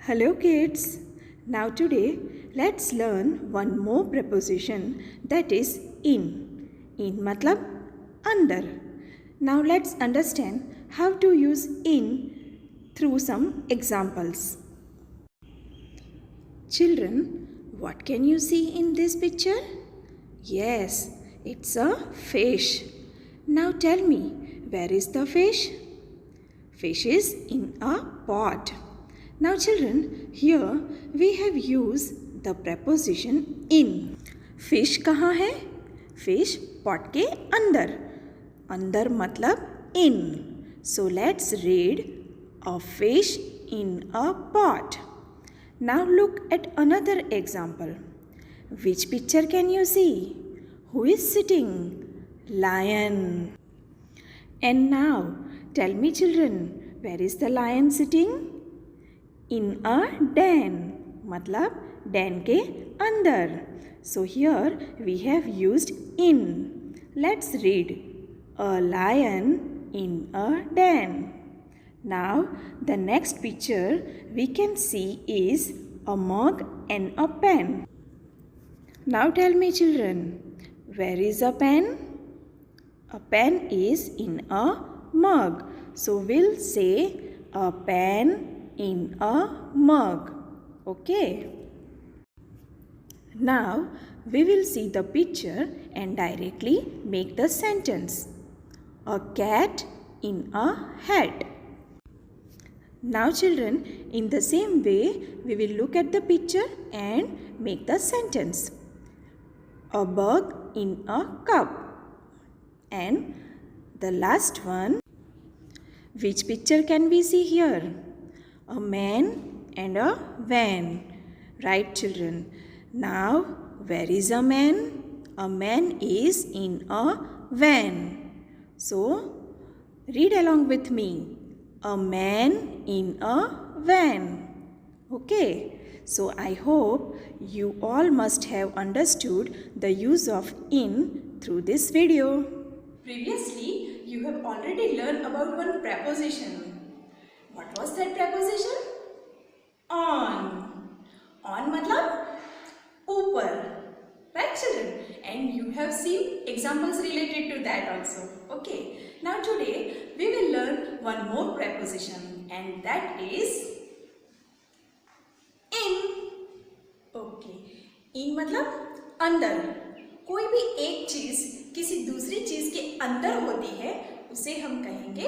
Hello kids. Now today let's learn one more preposition, that is in. In matlab andar. Now let's understand how to use in through some examples. Children, what can you see in this picture? Yes, it's a fish. Now tell me, where is the fish? Fish is in a pot. Now children, here we have used the preposition in. Fish कहाँ है? Fish pot के अंदर. अंदर मतलब in. So let's read a fish in a pot. Now look at another example. Which picture can you see? Who is sitting? Lion. And now tell me children, where is the lion sitting? In a den. मतलब den के अंदर. So here we have used in. Let's read. A lion in a den. Now the next picture we can see is a mug and a pen. Now tell me children, where is a pen? A pen is in a mug. So we'll say a pen in a mug. Okay. Now we will see the picture and directly make the sentence. A cat in a hat. Now children, in the same way we will look at the picture and make the sentence. A bug in a cup. And the last one, which picture can we see here? A man and a van. Right children. Now where is a man? A man is in a van. So read along with me. A man in a van. Okay. So I hope you all must have understood the use of in through this video. Previously, you have already learned about one preposition. What was that preposition? On. On matlab ऊपर. Right children? And you have seen examples related to that also. Okay. Now today we will learn one more preposition and that is in. Okay. In मतलब अंदर. कोई भी एक चीज किसी दूसरी चीज के अंदर होती है उसे हम कहेंगे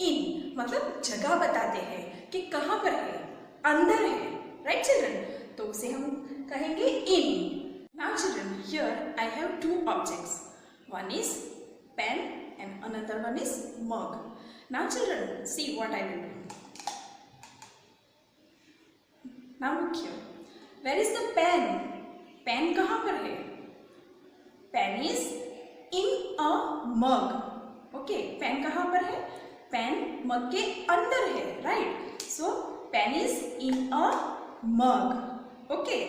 इन. मतलब जगह बताते हैं कि कहाँ पर है, अंदर है. Right children? तो उसे हम कहेंगे in. Now children, here I have two objects. One is pen and another one is mug. Now children, see what I will do. Now look here. Where is the pen? Pen कहाँ पर है? Pen is in a mug. Okay, pen कहाँ पर है? Pen mug के अंदर है, right? So pen is in a mug. Okay.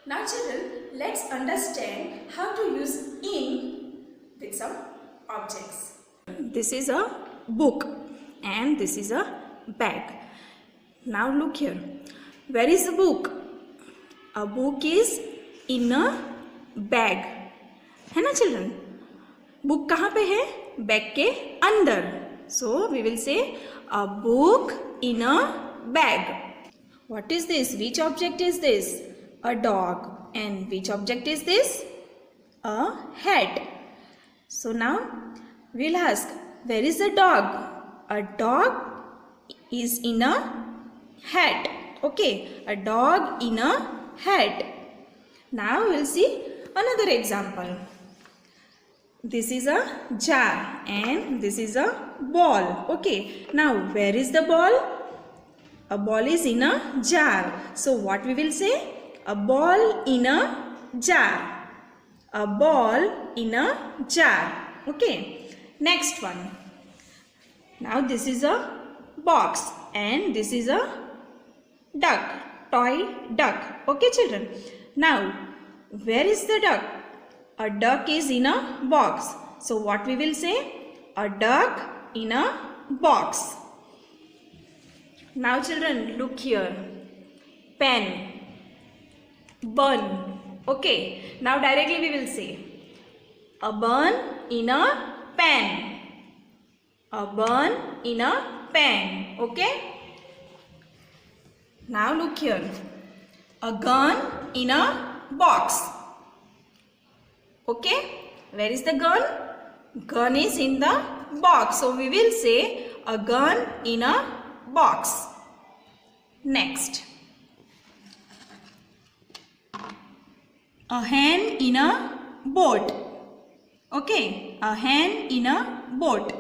Now children, let's understand how to use in with some objects. This is a book and this is a bag. Now look here. Where is the book? A book is in a bag. है ना children? Book कहाँ पे है? Bag के अंदर. So we will say a book in a bag. What is this? Which object is this? A dog. And which object is this? A hat. So now we'll ask, where is the dog? A dog is in a hat. Okay, a dog in a hat. Now we'll see another example. This is a jar and this is a ball. Okay, now where is the ball? A ball is in a jar. So what we will say? A ball in a jar. A ball in a jar. Okay. Next one. Now this is a box and this is a duck. Toy duck. Okay children. Now where is the duck? A duck is in a box. So what we will say? A duck in a box. Now children, look here. pen. Bun. Okay, now directly we will say a bun in a pen. A bun in a pen. Okay, now look here, a gun in a box. Okay, where is the gun? Gun is in the box, so we will say a gun in a box. Next, a hen in a boat. Okay, a hen in a boat.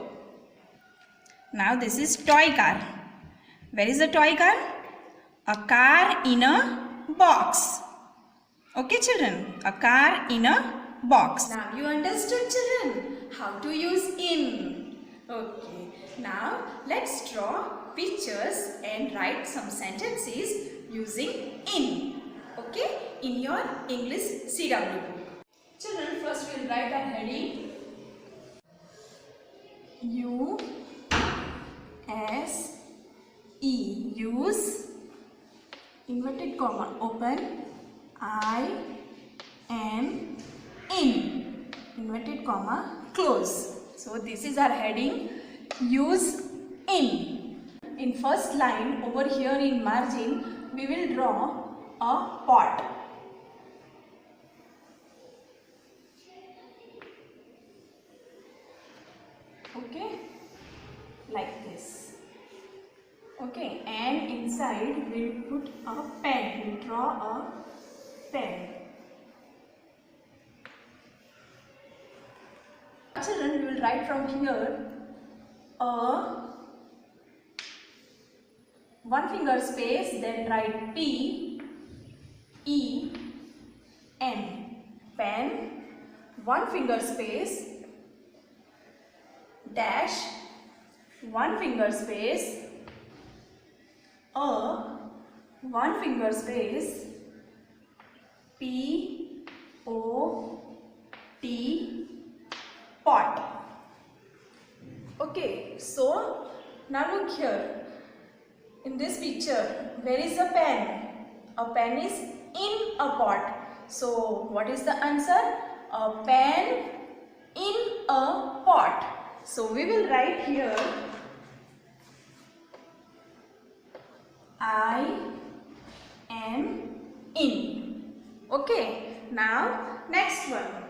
Now this is toy car. Where is the toy car? A car in a box. Okay children, a car in a box. Now you understood children how to use in. Okay, now let's draw pictures and write some sentences using in. Okay, in your English CW book. Children, first we'll write a heading. U-S-E, use, inverted comma, open, I-N, in, inverted comma, close. So this is our heading, use in. In first line over here in margin, we will draw a pot. Okay, like this. Okay, and inside we will put a pen. We will draw a pen. Children, we will write from here a one finger space, then write P E N, pen, one finger space, dash, one finger space, a, one finger space, P O T, pot. Okay, so now look here. In this picture, where is a pen? A pen is in a pot. So what is the answer? A pen in a pot. So we will write here I am in. Okay, now next one.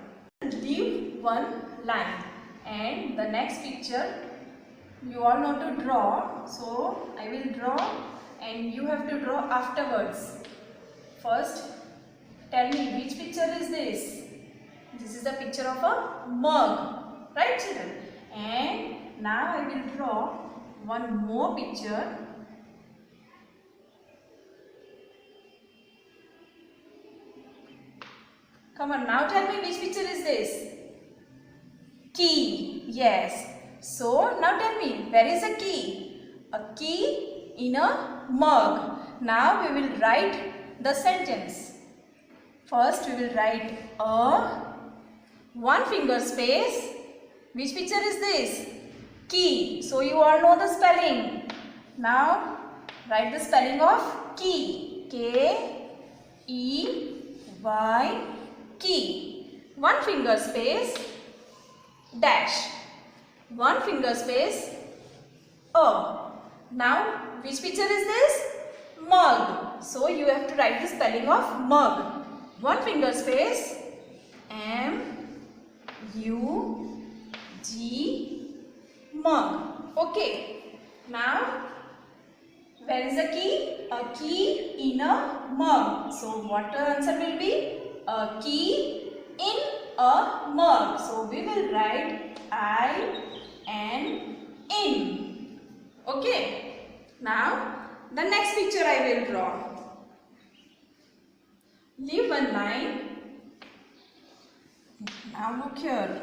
Leave one line and the next picture you all know to draw. So I will draw and you have to draw afterwards. First tell me which picture is this? This is the picture of a mug, right children? And now I will draw one more picture. Come on, now tell me which picture is this? Key, yes. So now tell me, where is a key? A key in a mug. Now we will write the sentence. First we will write a one finger space. Which picture is this? Key. So you all know the spelling. Now write the spelling of key. K-E-Y, key. One finger space, dash. One finger space, a. Now which picture is this? Mug. So you have to write the spelling of mug. One finger space, M-U-G, mug. Okay. Now where is the key? A key in a mug. So what the answer will be? A key in a mug. So we will write I and in. Okay. Now the next picture I will draw. Leave one line. Now look here.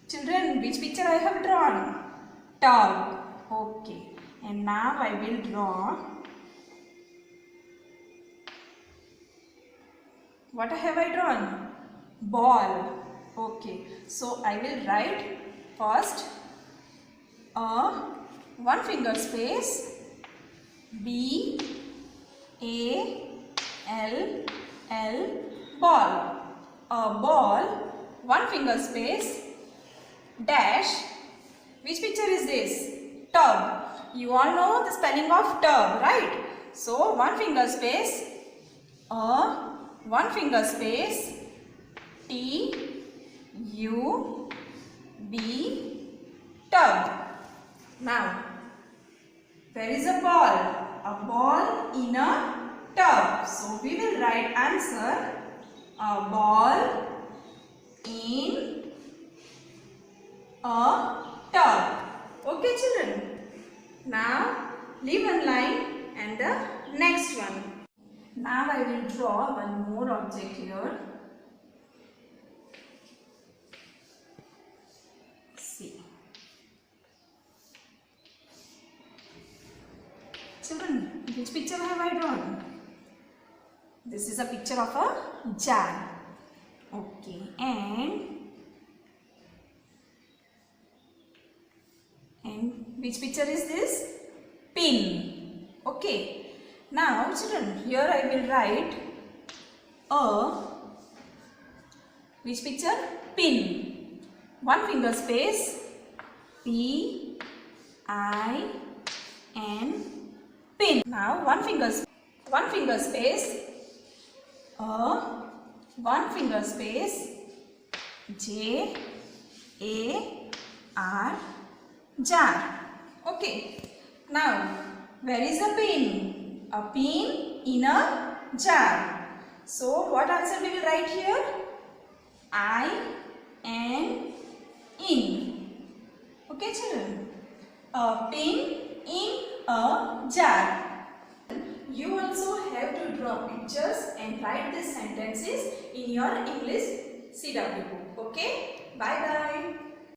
Children, which picture I have drawn? Tub. Okay. And now I will draw. What have I drawn? Ball. Okay. So I will write first a one finger space, B A L L, ball. A ball, one finger space, dash. Which picture is this? Tub. You all know the spelling of tub, right? So one finger space, one finger space, T U B, tub. Now, there is a ball in a tub. So we will write answer, a ball in a tub. Okay children. Now leave one line and the next one. Now I will draw one more object here. See. Children, which picture have I drawn? This is a picture of a jar. Okay, and which picture is this? Pin. Okay. Now, children, here I will write which picture? Pin. One finger space, P I N, pin. Now one finger space, one finger space, J A R, jar. Okay. Now where is a pin? A pin in a jar. So what answer we will write here? I N, in. Okay children. A pin in a jar. You also have to draw pictures and write these sentences in your English CW book. Okay? Bye bye.